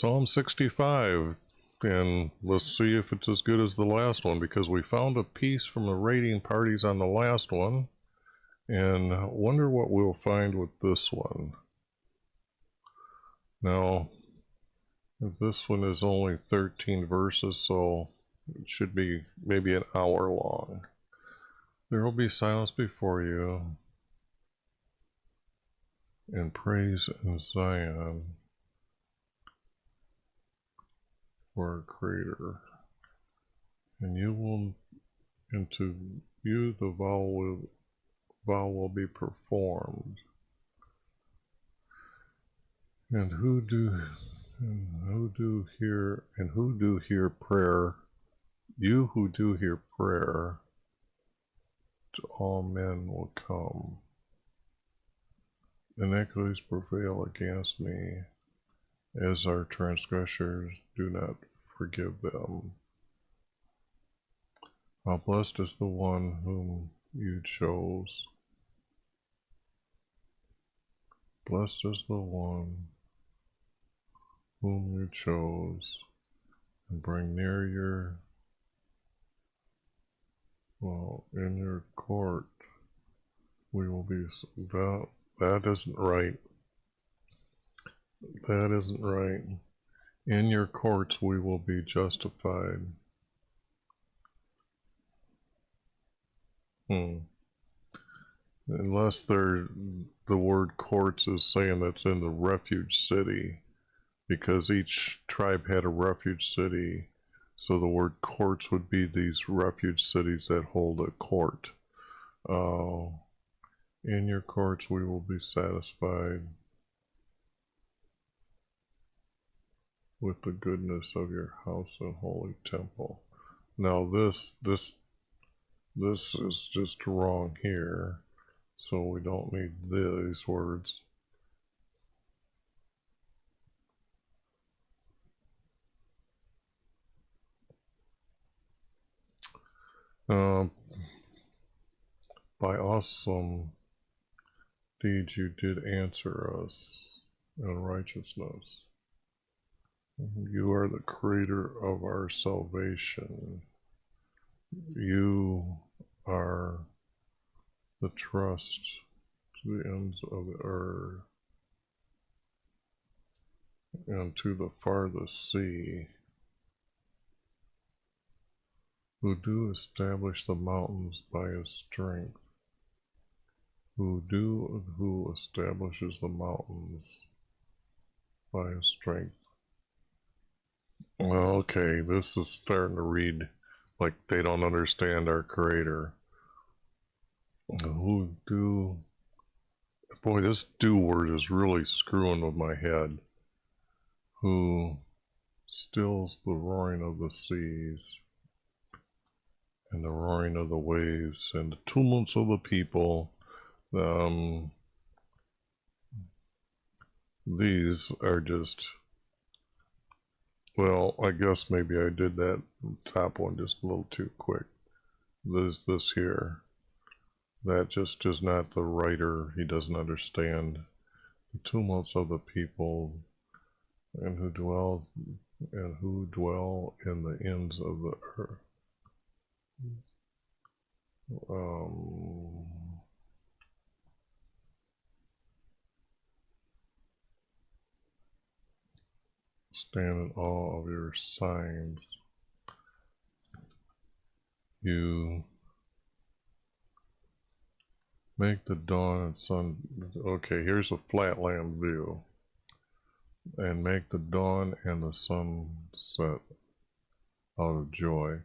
Psalm 65, and let's see if it's as good as the last one, because we found a piece from the raiding parties on the last one, and wonder what we'll find with this one. Now, this one is only 13 verses, so it should be maybe an hour long. There will be silence before you, and praise in Zion for our Creator. And to you the vow will be performed. And who do hear prayer, you who do hear prayer, to all men will come. Iniquities prevail against me, as our transgressors do not forgive them. How blessed is the one whom you chose. Blessed is the one whom you chose, and bring near in your court we will be. That isn't right. That isn't right. In your courts we will be justified. Unless the word courts is saying that's in the refuge city, because each tribe had a refuge city, so the word courts would be these refuge cities that hold a court. In your courts we will be satisfied with the goodness of your house and holy temple. Now this is just wrong here, so we don't need these words. By awesome deeds you did answer us in righteousness. You are the creator of our salvation. You are the trust to the ends of the earth and to the farthest sea, who do establish the mountains by his strength, who establishes the mountains by his strength. Okay, this is starting to read like they don't understand our Creator. Boy, this do word is really screwing with my head. Who stills the roaring of the seas, and the roaring of the waves, and the tumults of the people. These are just, well, I guess maybe I did that top one just a little too quick. This here, that just is not the writer. He doesn't understand the tumults of the people, and who dwell in the ends of the earth. Stand in awe of your signs. You make the dawn and sun. Okay, here's a flatland view. And make the dawn and the sunset out of joy.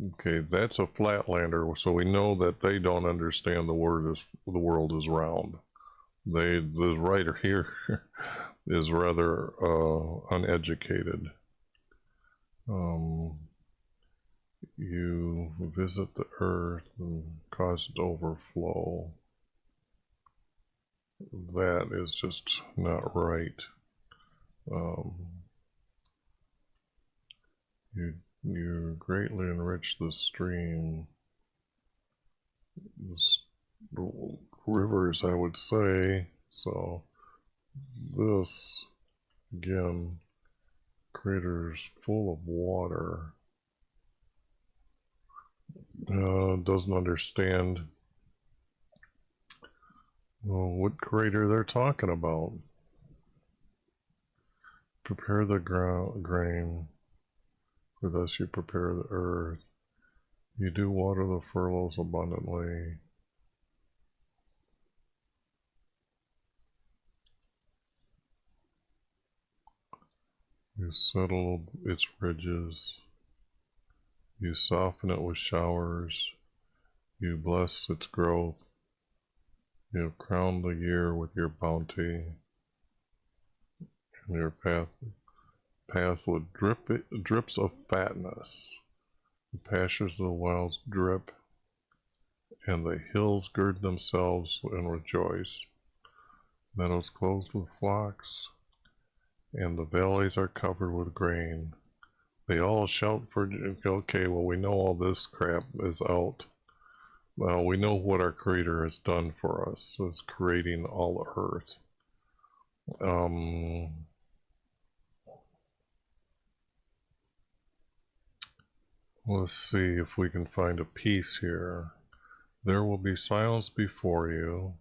Okay, that's a flatlander, so we know that they don't understand the world is round. The writer here is rather uneducated. You visit the earth and cause it to overflow. That is just not right. You greatly enrich the stream, the rivers, I would say. So this, again, Crater's full of water. Doesn't understand what crater they're talking about. Prepare the grain, for thus you prepare the earth. You do water the furrows abundantly. You settle its ridges. You soften it with showers. You bless its growth. You have crowned the year with your bounty. And your path with drips of fatness. The pastures of the wilds drip, and the hills gird themselves and rejoice. Meadows clothed with flocks, and the valleys are covered with grain. They all shout for, okay, well, we know all this crap is out. Well, we know what our Creator has done for us. It's creating all the earth. Let's see if we can find a piece here. There will be silence before you,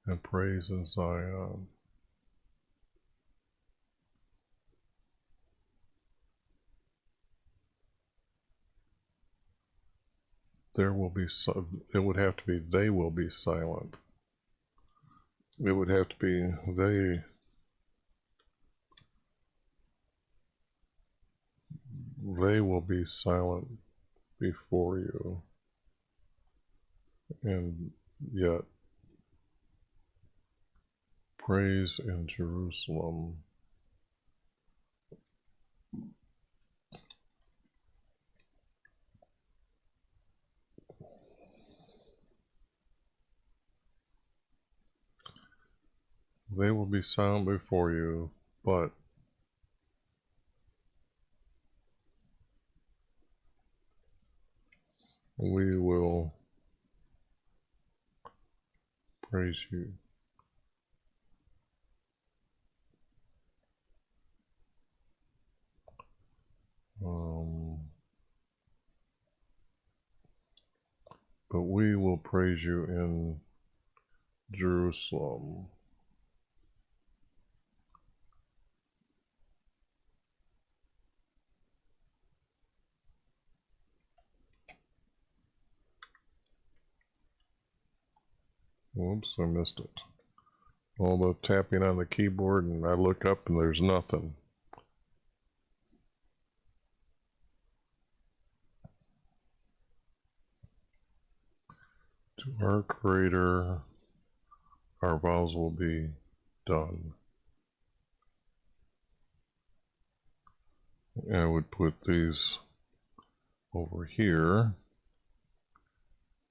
and praise in Zion. There will be, it would have to be, they will be silent. It would have to be, they will be silent before you, and yet praise in Jerusalem. They will be silent before you, but we will praise you. But we will praise you in Jerusalem. Whoops, I missed it. All the tapping on the keyboard, and I look up and there's nothing. To our Creator, our vows will be done. And I would put these over here,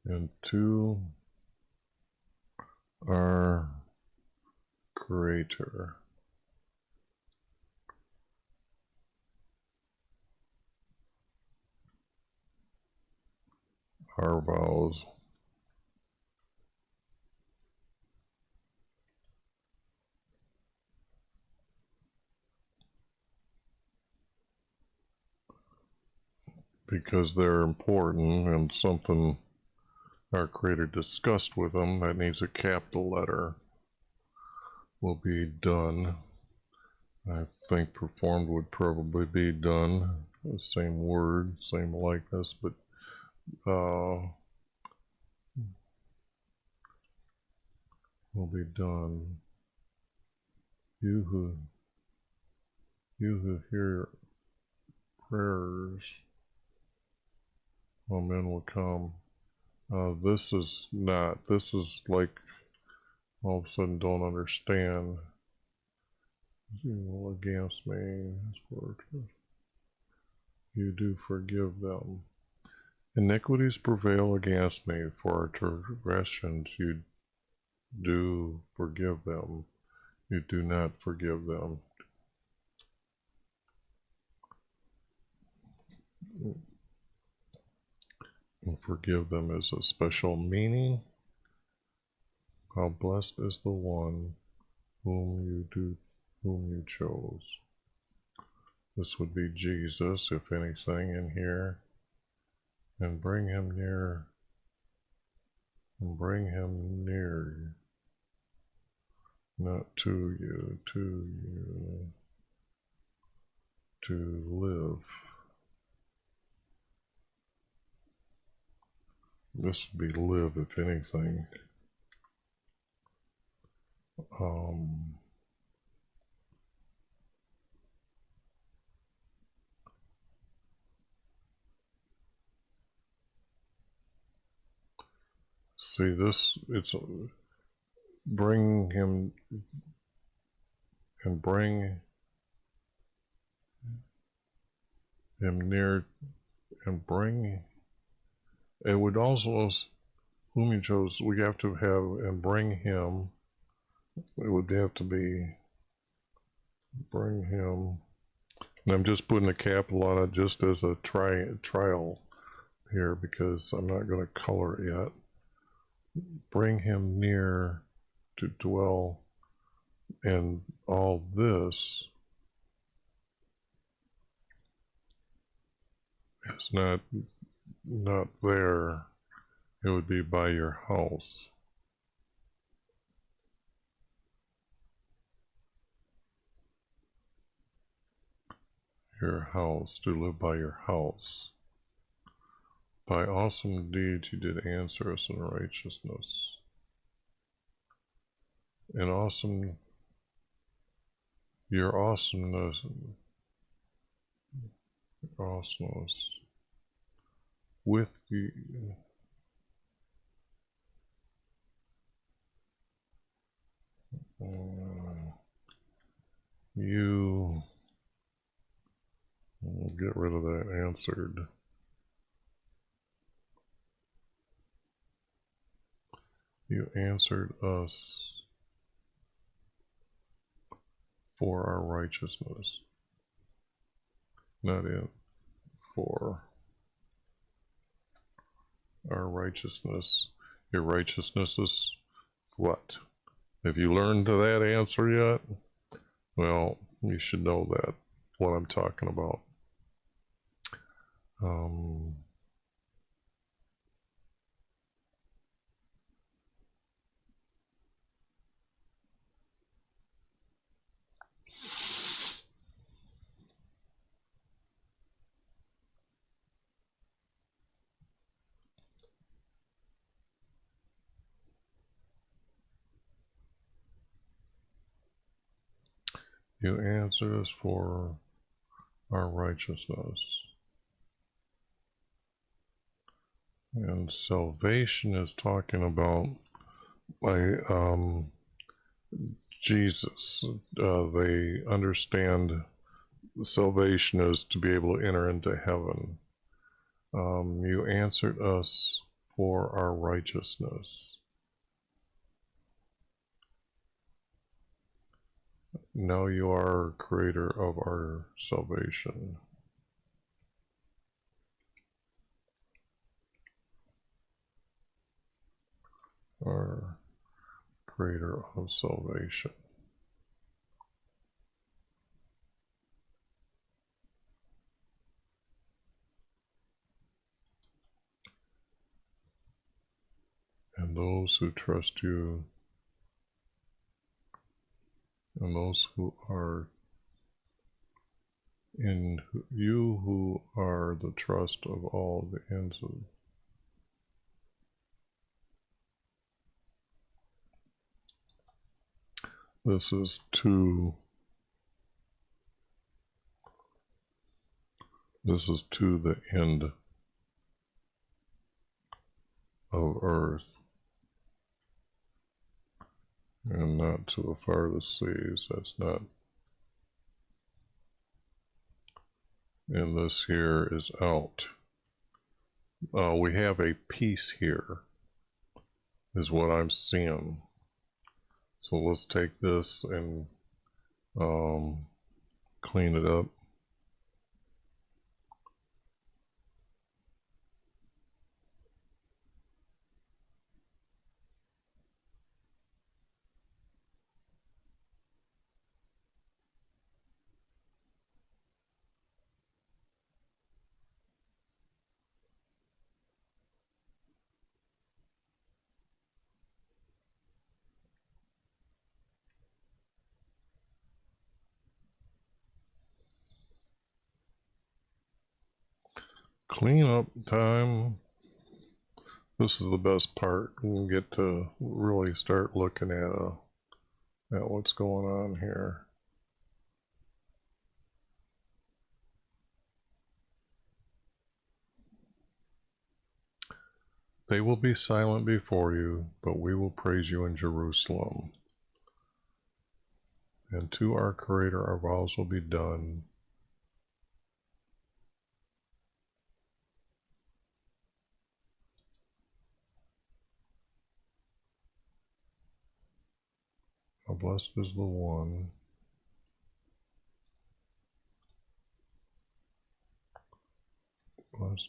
and to our Creator. Our vows. Because they're important and something our Creator discussed with them that needs a capital letter will be done. I think performed would probably be done. The same word, same likeness, but will be done. You who hear prayers, all men will come. This is not, this is like all of a sudden don't understand. You against me, you do forgive them. Iniquities prevail against me, for our transgressions you do forgive them. You do not forgive them. And forgive them is a special meaning. How blessed is the one whom you chose. This would be Jesus, if anything, in here. And bring him near. And bring him near. Not to you, to you. To live. This would be live, if anything. See this, it's bring him and bring him near and bring, it would also, whom you chose, we have to have and bring him, it would have to be bring him, and I'm just putting a capital on it just as a trial here because I'm not going to color it yet. Bring him near to dwell, and all this is not there. It would be by your house. Your house, to live by your house. By awesome deeds you did answer us in righteousness. And awesome, your awesomeness, with the you, we'll get rid of that answered. You answered us for our righteousness. Not in, for our righteousness. Your righteousness is what? Have you learned that answer yet? Well, you should know that, what I'm talking about. You answer us for our righteousness. And salvation is talking about by Jesus. They understand salvation is to be able to enter into heaven. You answered us for our righteousness. Now you are creator of our salvation. Our creator of salvation. And those who trust you, and those who are in you, who are the trust of all the ends of this is to the end of earth, and not to the farthest seas. That's not. And this here is out. We have a piece here, is what I'm seeing. So let's take this and clean it up. Cleanup time. This is the best part. We'll get to really start looking at what's going on here. They will be silent before you, but we will praise you in Jerusalem. And to our Creator our vows will be done. How blessed is the one blessed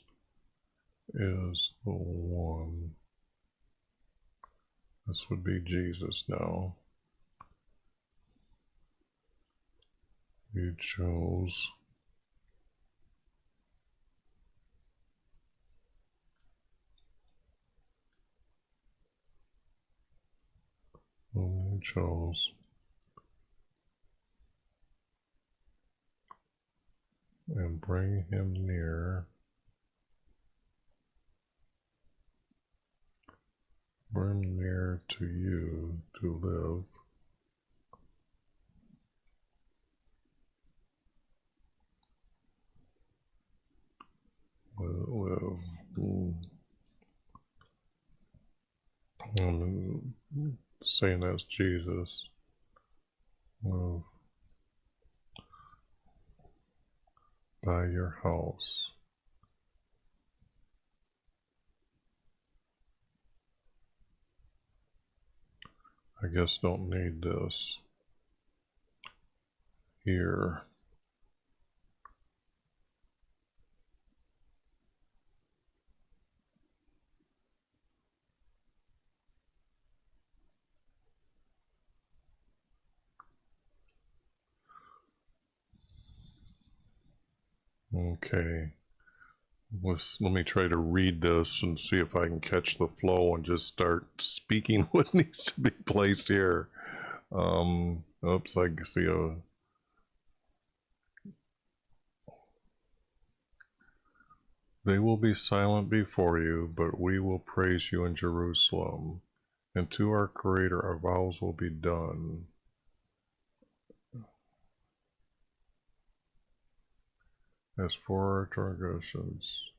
is the one. This would be Jesus now. You chose whom you chose, and bring him near. Bring near to you to live. I'm saying that's Jesus. Live by your house. I guess don't need this here. Okay. Let me try to read this and see if I can catch the flow and just start speaking what needs to be placed here. Oops, I can see a... They will be silent before you, but we will praise you in Jerusalem. And to our Creator our vows will be done. As for our transgressions,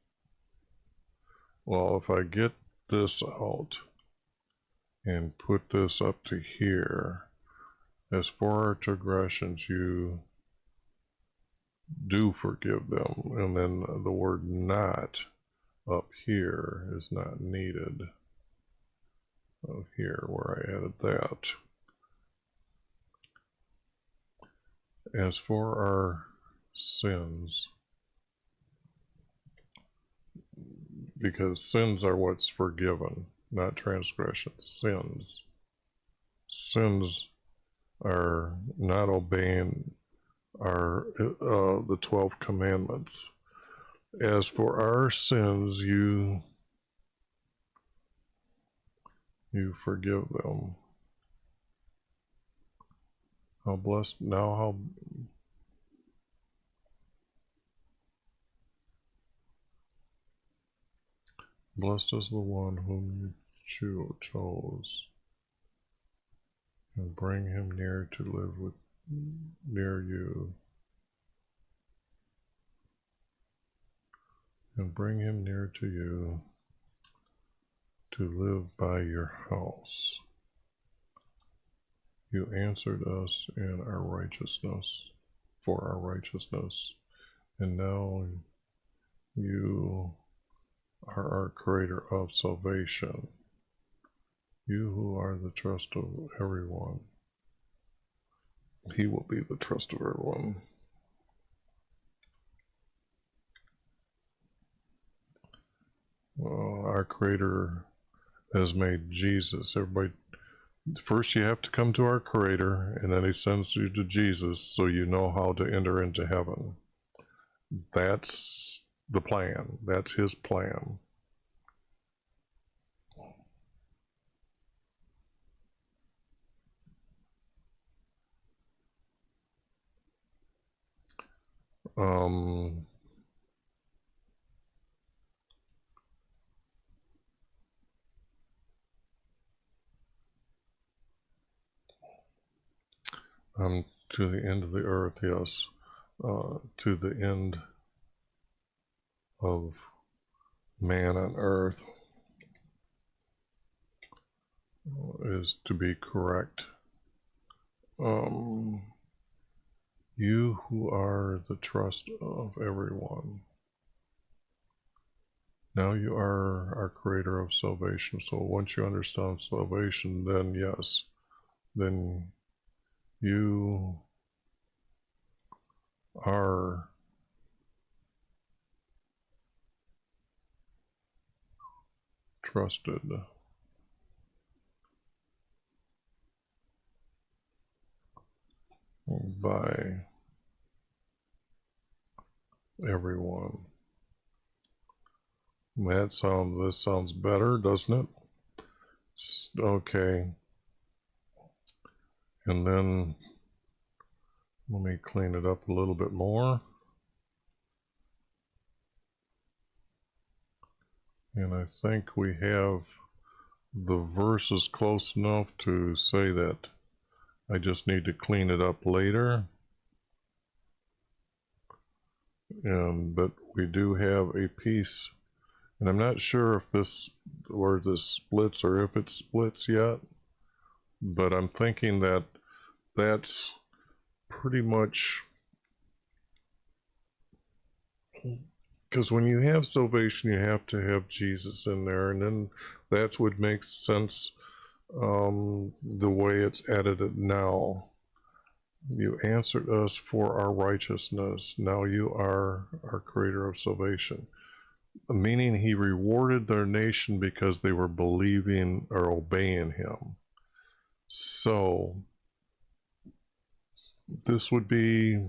well, if I get this out and put this up to here, as for our transgressions, you do forgive them, and then the word not up here is not needed. Up here where I added that. As for our sins, because sins are what's forgiven, not transgressions. Sins are not obeying our the 12 commandments. As for our sins, you forgive them. How blessed now, how blessed is the one whom you chose, and bring him near to live near you, and bring him near to you to live by your house. You answered us in our righteousness, for our righteousness, and now you are our Creator of salvation. You who are the trust of everyone. He will be the trust of everyone. Our Creator has made Jesus. Everybody, first you have to come to our Creator, and then he sends you to Jesus so you know how to enter into heaven. That's the plan. That's his plan. To the end of the earth, yes. To the end of man on earth is to be correct. You who are the trust of everyone. Now you are our creator of salvation. So once you understand salvation, then yes, then you are trusted by everyone. This sounds better, doesn't it? Okay. And then let me clean it up a little bit more. And I think we have the verses close enough to say that I just need to clean it up later. But we do have a piece, and I'm not sure if this splits or if it splits yet, but I'm thinking that that's pretty much, because when you have salvation, you have to have Jesus in there, and then that's what makes sense the way it's edited now. You answered us for our righteousness. Now you are our creator of salvation. Meaning he rewarded their nation because they were believing or obeying him. So this would be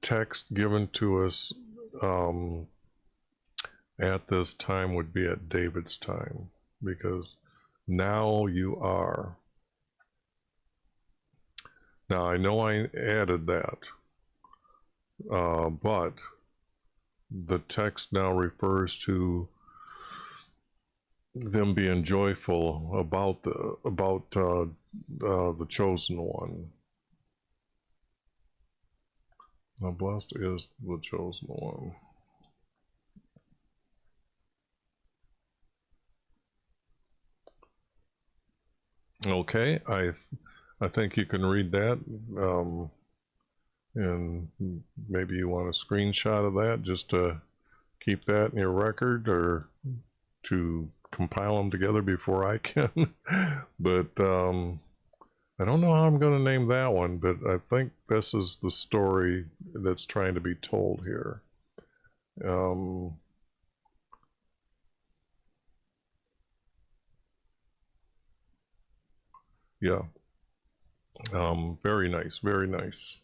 text given to us at this time would be at David's time, because now you are. Now I know I added that, but the text now refers to them being joyful about the chosen one. Now blessed is the chosen one. Okay, I think you can read that, and maybe you want a screenshot of that just to keep that in your record, or to compile them together before I can. But I don't know how I'm going to name that one, but I think this is the story that's trying to be told here. Yeah. Very nice, very nice.